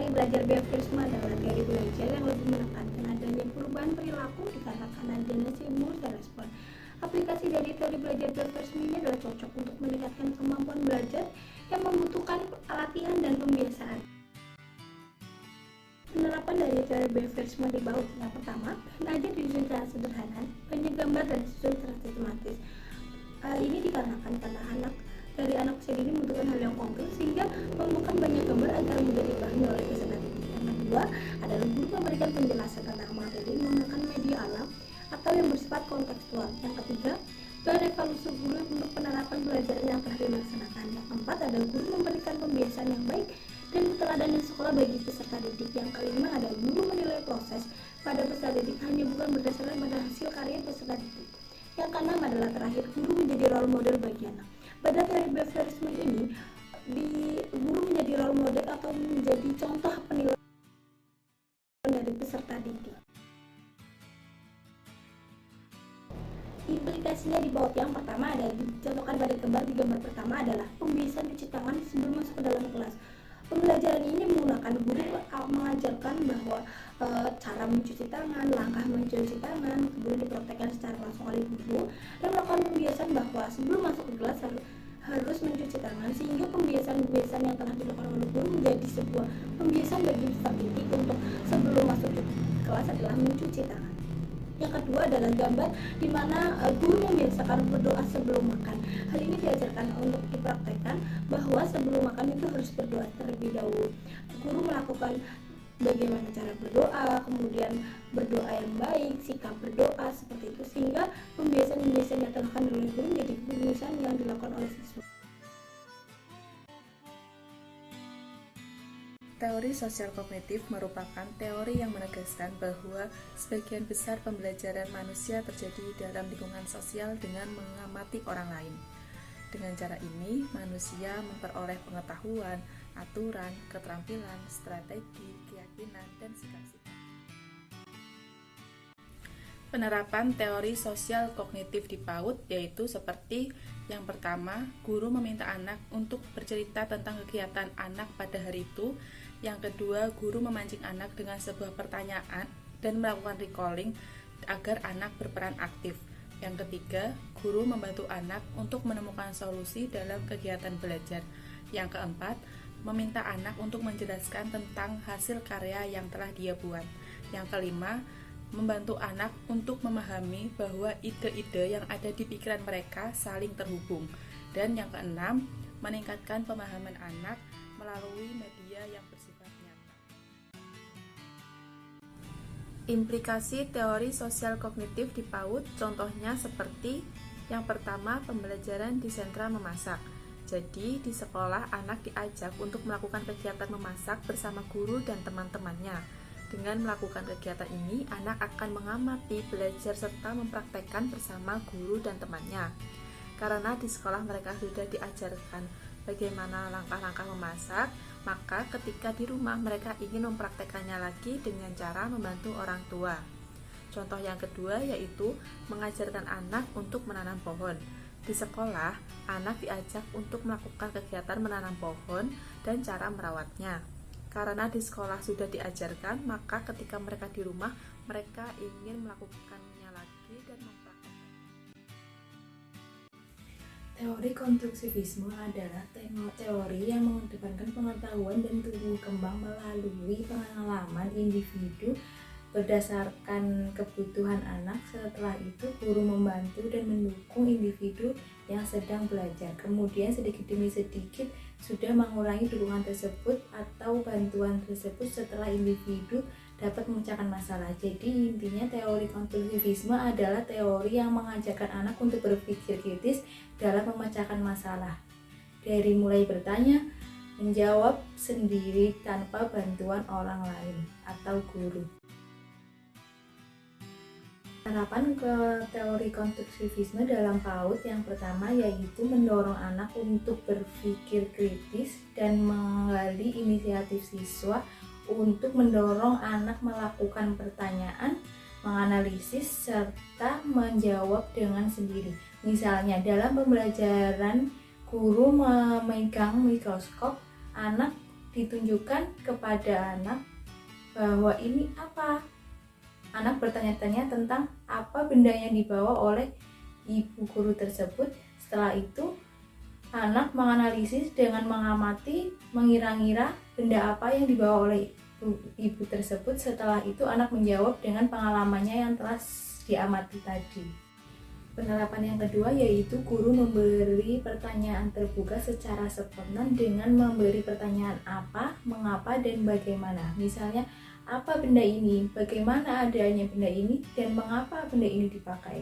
teori belajar behaviorisme adalah teori belajar yang lebih menekankan adanya perubahan perilaku dikarenakan adanya stimulus dan respon. Aplikasi dari teori belajar behaviorisme ini adalah cocok untuk meningkatkan kemampuan belajar yang membutuhkan latihan dan pembiasaan. Penerapan dari teori behaviorisme di bawah: yang pertama, belajar disusun secara sederhana, banyak gambar dan disusun secara sistematis. Hal ini dikarenakan karena anak usia dini membutuhkan hal yang konkret sehingga membutuhkan banyak gambar agar mudah dipahami oleh peserta didik. Yang kedua adalah guru memberikan penjelasan tentang materi menggunakan media alam atau yang bersifat kontekstual. Yang ketiga, bahan evaluasi guru untuk penerapan pelajaran yang telah dilaksanakan. Yang keempat adalah guru memberikan pembiasaan yang baik dan teladan sekolah bagi peserta didik. Yang kelima adalah guru menilai proses pada peserta didik hanya bukan berdasarkan pada hasil karya peserta didik. Yang keenam adalah terakhir, guru menjadi role model bagi anak. Pada teori behaviorisme ini, guru menjadi role model atau menjadi contoh penilaian dari peserta didik. Implikasinya di bawah. Yang pertama adalah dicontohkan pada gambar. Di gambar pertama adalah pembiasaan cuci tangan sebelum masuk ke dalam kelas. Pembelajaran ini menggunakan guru mengajarkan bahwa cara mencuci tangan, langkah mencuci tangan, kemudian dipraktekkan secara langsung oleh guru dan melakukan pembiasaan bahwa sebelum masuk ke kelas harus mencuci tangan, sehingga pembiasaan yang telah dilakukan oleh guru menjadi sebuah pembiasaan bagi peserta didik untuk sebelum masuk ke kelas adalah mencuci tangan. Yang kedua adalah gambar di mana guru membiasakan berdoa sebelum makan. Hal ini diajarkan untuk dipraktekkan bahwa sebelum makan itu harus berdoa terlebih dahulu. Guru melakukan bagaimana cara berdoa, kemudian berdoa yang baik, sikap berdoa seperti itu, sehingga pembiasaan yang dilakukan oleh guru menjadi pembiasaan yang dilakukan oleh siswa. Teori sosial kognitif merupakan teori yang menegaskan bahwa sebagian besar pembelajaran manusia terjadi dalam lingkungan sosial dengan mengamati orang lain. Dengan cara ini, manusia memperoleh pengetahuan, aturan, keterampilan, strategi, keyakinan, dan sikap-sikap. Penerapan teori sosial kognitif di PAUD yaitu seperti yang pertama, guru meminta anak untuk bercerita tentang kegiatan anak pada hari itu. Yang kedua, guru memancing anak dengan sebuah pertanyaan dan melakukan recalling agar anak berperan aktif. Yang ketiga, guru membantu anak untuk menemukan solusi dalam kegiatan belajar. Yang keempat, meminta anak untuk menjelaskan tentang hasil karya yang telah dia buat. Yang kelima, membantu anak untuk memahami bahwa ide-ide yang ada di pikiran mereka saling terhubung. Dan yang keenam, meningkatkan pemahaman anak melalui media yang bersifat nyata. Implikasi teori sosial kognitif di PAUD contohnya seperti yang pertama, pembelajaran di sentra memasak. Jadi di sekolah anak diajak untuk melakukan kegiatan memasak bersama guru dan teman-temannya. Dengan melakukan kegiatan ini, anak akan mengamati, belajar, serta mempraktekkan bersama guru dan temannya. Karena di sekolah mereka sudah diajarkan bagaimana langkah-langkah memasak, maka ketika di rumah mereka ingin mempraktekannya lagi dengan cara membantu orang tua. Contoh yang kedua yaitu mengajarkan anak untuk menanam pohon. Di sekolah, anak diajak untuk melakukan kegiatan menanam pohon dan cara merawatnya. Karena di sekolah sudah diajarkan, maka ketika mereka di rumah, mereka ingin melakukannya lagi dan mempraktikkan. Teori konstruktivisme adalah teori yang mengedepankan pengetahuan dan tumbuh kembang melalui pengalaman individu berdasarkan kebutuhan anak. Setelah itu, guru membantu dan mendukung individu yang sedang belajar. Kemudian sedikit demi sedikit sudah mengurangi dukungan tersebut atau bantuan tersebut setelah individu dapat memecahkan masalah. Jadi intinya teori konstruktivisme adalah teori yang mengajarkan anak untuk berpikir kritis dalam memecahkan masalah. Dari mulai bertanya, menjawab sendiri tanpa bantuan orang lain atau guru. Penerapan ke teori konstruktivisme dalam PAUD yang pertama yaitu mendorong anak untuk berpikir kritis dan menggali inisiatif siswa untuk mendorong anak melakukan pertanyaan, menganalisis, serta menjawab dengan sendiri. Misalnya dalam pembelajaran guru memegang mikroskop, anak ditunjukkan kepada anak bahwa ini apa. Anak bertanya-tanya tentang apa benda yang dibawa oleh ibu guru tersebut. Setelah itu, anak menganalisis dengan mengamati, mengira-ngira benda apa yang dibawa oleh ibu tersebut. Setelah itu, anak menjawab dengan pengalamannya yang telah diamati tadi. Penerapan yang kedua yaitu guru memberi pertanyaan terbuka secara spontan dengan memberi pertanyaan apa, mengapa, dan bagaimana. Misalnya, apa benda ini, bagaimana adanya benda ini, dan mengapa benda ini dipakai.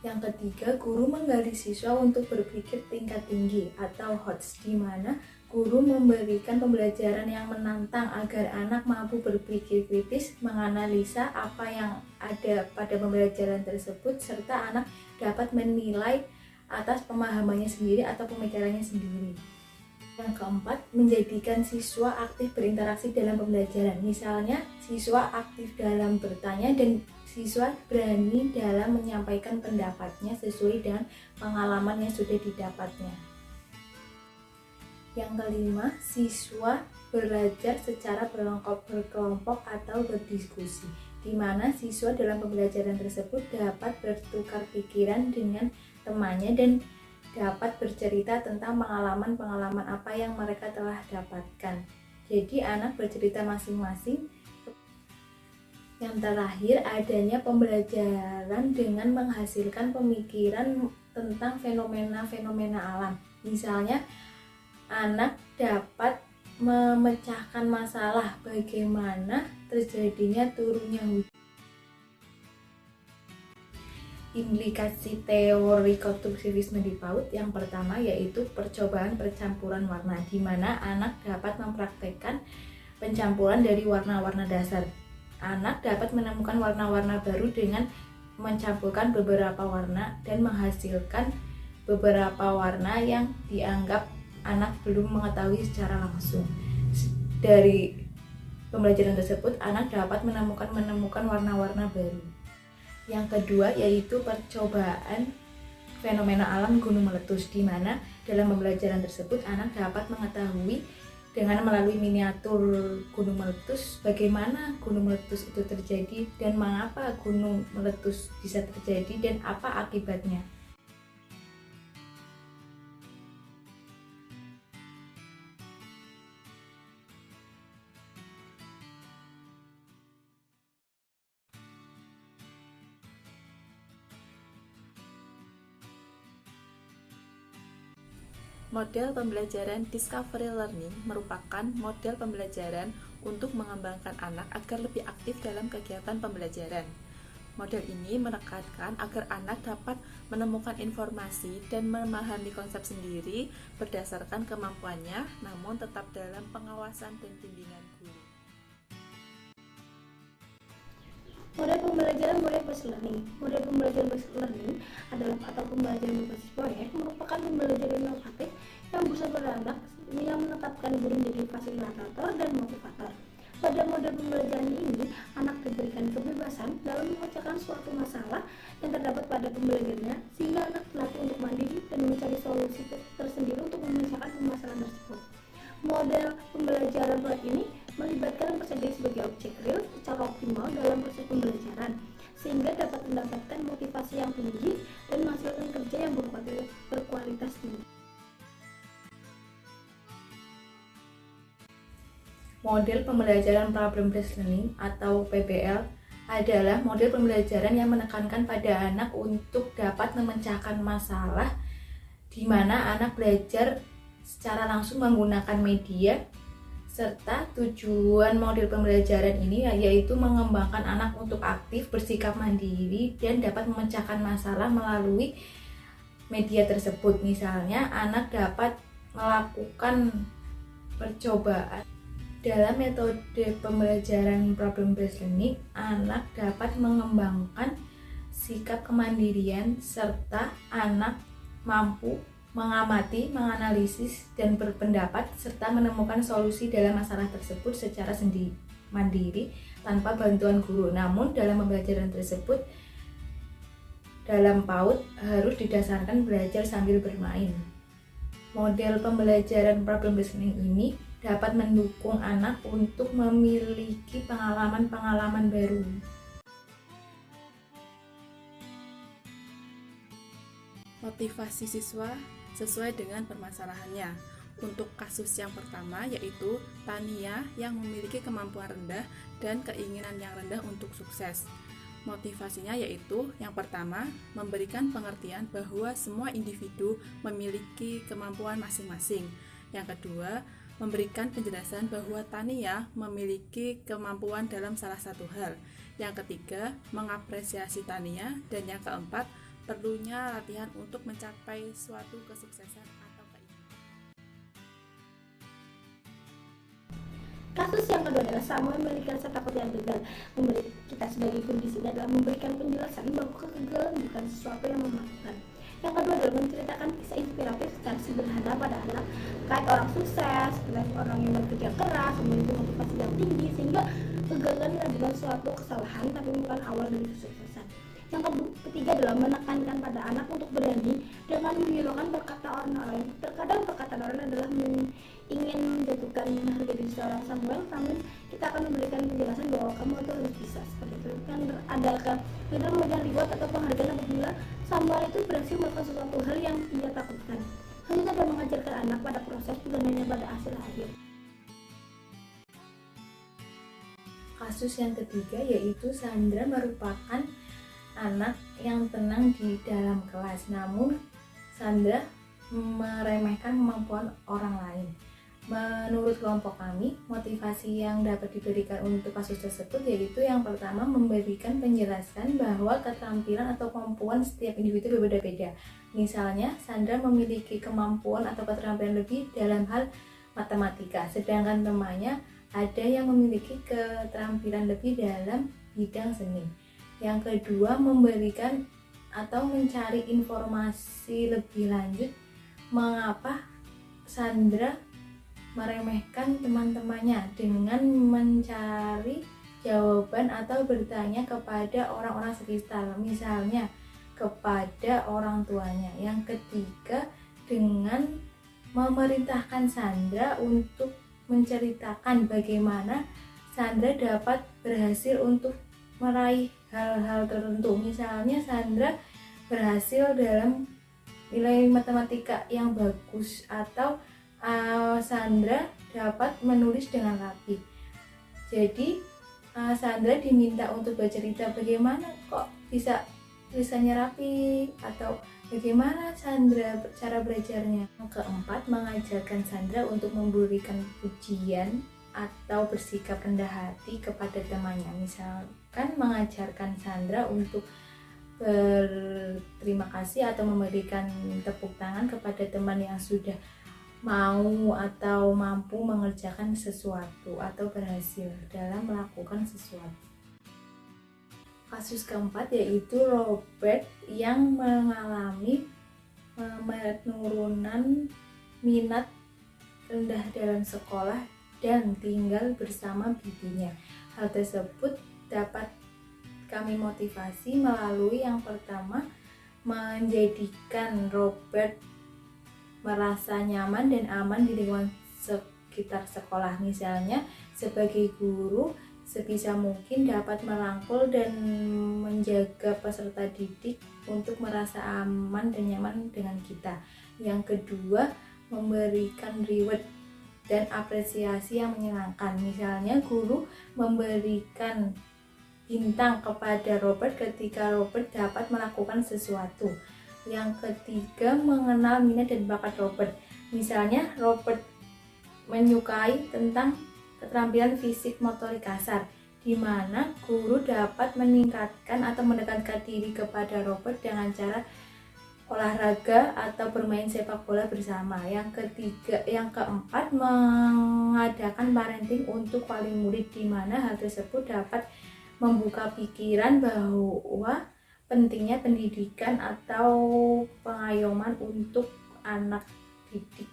Yang ketiga, guru menggali siswa untuk berpikir tingkat tinggi atau HOTS, di mana guru memberikan pembelajaran yang menantang agar anak mampu berpikir kritis, menganalisa apa yang ada pada pembelajaran tersebut, serta anak dapat menilai atas pemahamannya sendiri atau pemikirannya sendiri. Yang keempat, menjadikan siswa aktif berinteraksi dalam pembelajaran. Misalnya, siswa aktif dalam bertanya dan siswa berani dalam menyampaikan pendapatnya sesuai dengan pengalaman yang sudah didapatnya. Yang kelima, siswa belajar secara berkelompok atau berdiskusi, di mana siswa dalam pembelajaran tersebut dapat bertukar pikiran dengan temannya dan dapat bercerita tentang pengalaman-pengalaman apa yang mereka telah dapatkan. Jadi anak bercerita masing-masing. Yang terakhir, adanya pembelajaran dengan menghasilkan pemikiran tentang fenomena-fenomena alam. Misalnya, anak dapat memecahkan masalah bagaimana terjadinya turunnya hujan. Implikasi teori konstruktivisme di PAUD yang pertama yaitu percobaan percampuran warna, di mana anak dapat mempraktekkan pencampuran dari warna-warna dasar. Anak dapat menemukan warna-warna baru dengan mencampurkan beberapa warna dan menghasilkan beberapa warna yang dianggap anak belum mengetahui secara langsung. Dari pembelajaran tersebut, anak dapat menemukan warna-warna baru. Yang kedua yaitu percobaan fenomena alam gunung meletus, di mana dalam pembelajaran tersebut anak dapat mengetahui dengan melalui miniatur gunung meletus bagaimana gunung meletus itu terjadi dan mengapa gunung meletus bisa terjadi dan apa akibatnya. Model pembelajaran Discovery Learning merupakan model pembelajaran untuk mengembangkan anak agar lebih aktif dalam kegiatan pembelajaran. Model ini menekankan agar anak dapat menemukan informasi dan memahami konsep sendiri berdasarkan kemampuannya, namun tetap dalam pengawasan dan bimbingan guru. Model pembelajaran project-based learning. Model pembelajaran based learning adalah atau pembelajaran berbasis proyek merupakan pembelajaran inovatif yang bersifat beranak yang menetapkan guru menjadi fasilitator dan motivator. Pada model pembelajaran ini, anak diberikan kebebasan dalam memecahkan suatu masalah yang terdapat pada pembelajarannya, sehingga anak dilatih untuk mandiri dan mencari solusi tersendiri untuk memecahkan permasalahan tersebut. Model pembelajaran proyek ini melibatkan peserta didik sebagai objek real secara optimal dalam proses pembelajaran, sehingga dapat mendapatkan motivasi yang tinggi dan menghasilkan kerja yang berkualitas tinggi. Model pembelajaran problem-based learning atau PBL adalah model pembelajaran yang menekankan pada anak untuk dapat memecahkan masalah, di mana anak belajar secara langsung menggunakan media, serta tujuan model pembelajaran ini yaitu mengembangkan anak untuk aktif, bersikap mandiri, dan dapat memecahkan masalah melalui media tersebut. Misalnya, anak dapat melakukan percobaan. Dalam metode pembelajaran problem-based learning, anak dapat mengembangkan sikap kemandirian serta anak mampu mengamati, menganalisis, dan berpendapat serta menemukan solusi dalam masalah tersebut secara mandiri tanpa bantuan guru. Namun dalam pembelajaran tersebut dalam PAUD harus didasarkan belajar sambil bermain. Model pembelajaran problem listening ini dapat mendukung anak untuk memiliki pengalaman-pengalaman baru. Motivasi siswa sesuai dengan permasalahannya. Untuk kasus yang pertama yaitu Tania yang memiliki kemampuan rendah dan keinginan yang rendah untuk sukses. Motivasinya yaitu yang pertama, memberikan pengertian bahwa semua individu memiliki kemampuan masing-masing. Yang kedua, memberikan penjelasan bahwa Tania memiliki kemampuan dalam salah satu hal. Yang ketiga, mengapresiasi Tania. Dan yang keempat, perlunya latihan untuk mencapai suatu kesuksesan atau keinginan. Kasus yang kedua adalah Samuel memiliki rasa takut yang gagal. Kita sebagai guru di sini adalah memberikan penjelasan bahwa kegagalan bukan sesuatu yang memalukan. Yang kedua adalah menceritakan kisah inspiratif secara sederhana pada anak terkait orang sukses, terkait orang yang bekerja keras, memiliki motivasi yang tinggi, sehingga kegagalan adalah suatu kesalahan tapi bukan awal dari kesuksesan. Yang ketiga adalah menekankan pada anak untuk berani dengan menghilangkan perkataan orang lain. Terkadang perkataan orang adalah ingin menjatuhkan harga diri seorang Samuel, namun kita akan memberikan penjelasan bahwa kamu itu harus bisa seperti itu. Kan adakah kita memberikan reward atau penghargaan apabila Samuel itu berhasil melakukan sesuatu hal yang ia takutkan. Selanjutnya adalah mengajarkan anak pada proses bukan hanya pada hasil akhir. Kasus yang ketiga yaitu Sandra merupakan anak yang tenang di dalam kelas, namun Sandra meremehkan kemampuan orang lain. Menurut kelompok kami, motivasi yang dapat diberikan untuk kasus tersebut yaitu yang pertama, memberikan penjelasan bahwa keterampilan atau kemampuan setiap individu berbeda-beda. Misalnya, Sandra memiliki kemampuan atau keterampilan lebih dalam hal matematika, sedangkan temannya ada yang memiliki keterampilan lebih dalam bidang seni. Yang kedua, memberikan atau mencari informasi lebih lanjut mengapa Sandra meremehkan teman-temannya dengan mencari jawaban atau bertanya kepada orang-orang sekitar, misalnya kepada orang tuanya. Yang ketiga, dengan memerintahkan Sandra untuk menceritakan bagaimana Sandra dapat berhasil untuk meraih hal-hal tertentu. Misalnya Sandra berhasil dalam nilai matematika yang bagus, atau Sandra dapat menulis dengan rapi. Jadi Sandra diminta untuk bercerita bagaimana kok bisa tulisannya rapi, atau bagaimana Sandra cara belajarnya. Yang keempat, mengajarkan Sandra untuk memberikan pujian atau bersikap rendah hati kepada temannya. Misalkan mengajarkan Sandra untuk berterima kasih atau memberikan tepuk tangan kepada teman yang sudah mau atau mampu mengerjakan sesuatu atau berhasil dalam melakukan sesuatu. Kasus keempat yaitu Robert yang mengalami penurunan minat rendah dalam sekolah dan tinggal bersama bibinya. Hal tersebut dapat kami motivasi melalui yang pertama, menjadikan Robert merasa nyaman dan aman di lingkungan sekitar sekolah. Misalnya sebagai guru sebisa mungkin dapat merangkul dan menjaga peserta didik untuk merasa aman dan nyaman dengan kita. Yang kedua, memberikan reward dan apresiasi yang menyenangkan. Misalnya guru memberikan bintang kepada Robert ketika Robert dapat melakukan sesuatu. Yang ketiga, mengenal minat dan bakat Robert. Misalnya Robert menyukai tentang keterampilan fisik motorik kasar, di mana guru dapat meningkatkan atau mendekatkan diri kepada Robert dengan cara olahraga atau bermain sepak bola bersama. Yang keempat, mengadakan parenting untuk wali murid, di mana hal tersebut dapat membuka pikiran bahwa pentingnya pendidikan atau pengayoman untuk anak didik.